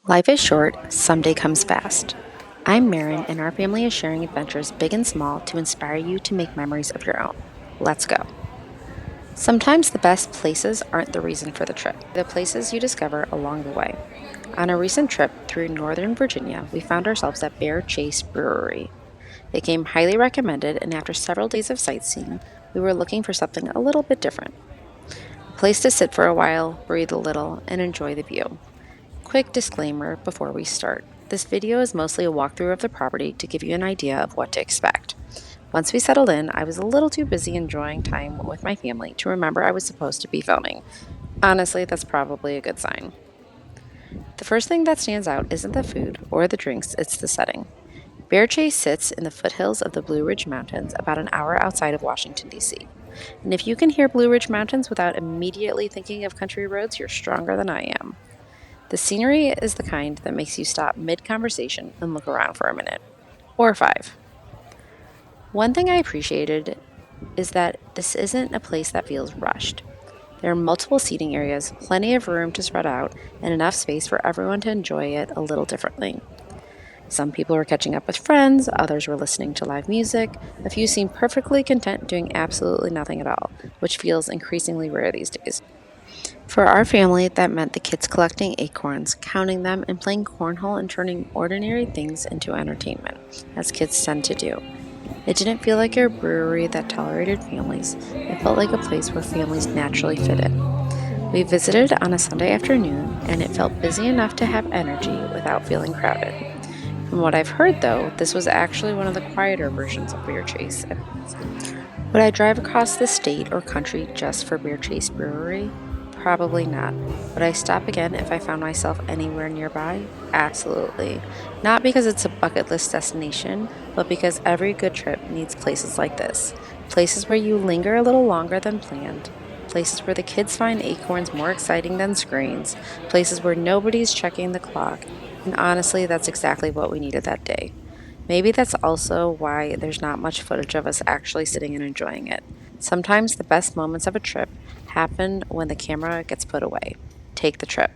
Life is short, someday comes fast. I'm Marin, and our family is sharing adventures big and small to inspire you to make memories of your own. Let's go. Sometimes the best places aren't the reason for the trip, the places you discover along the way. On a recent trip through Northern Virginia, we found ourselves at Bear Chase Brewery. It came highly recommended, and after several days of sightseeing, we were looking for something a little bit different. A place to sit for a while, breathe a little, and enjoy the view. Quick disclaimer before we start. This video is mostly a walkthrough of the property to give you an idea of what to expect. Once we settled in, I was a little too busy enjoying time with my family to remember I was supposed to be filming. Honestly, that's probably a good sign. The first thing that stands out isn't the food or the drinks, it's the setting. Bear Chase sits in the foothills of the Blue Ridge Mountains about an hour outside of Washington, D.C. And if you can hear Blue Ridge Mountains without immediately thinking of country roads, you're stronger than I am. The scenery is the kind that makes you stop mid-conversation and look around for a minute. Or five. One thing I appreciated is that this isn't a place that feels rushed. There are multiple seating areas, plenty of room to spread out, and enough space for everyone to enjoy it a little differently. Some people were catching up with friends, others were listening to live music, a few seemed perfectly content doing absolutely nothing at all, which feels increasingly rare these days. For our family, that meant the kids collecting acorns, counting them, and playing cornhole and turning ordinary things into entertainment, as kids tend to do. It didn't feel like a brewery that tolerated families. It felt like a place where families naturally fit in. We visited on a Sunday afternoon, and it felt busy enough to have energy without feeling crowded. From what I've heard, though, this was actually one of the quieter versions of Bear Chase. Would I drive across the state or country just for Bear Chase Brewery? Probably not. Would I stop again if I found myself anywhere nearby? Absolutely. Not because it's a bucket list destination, but because every good trip needs places like this. Places where you linger a little longer than planned. Places where the kids find acorns more exciting than screens. Places where nobody's checking the clock. And honestly, that's exactly what we needed that day. Maybe that's also why there's not much footage of us actually sitting and enjoying it. Sometimes the best moments of a trip happen when the camera gets put away. Take the trip.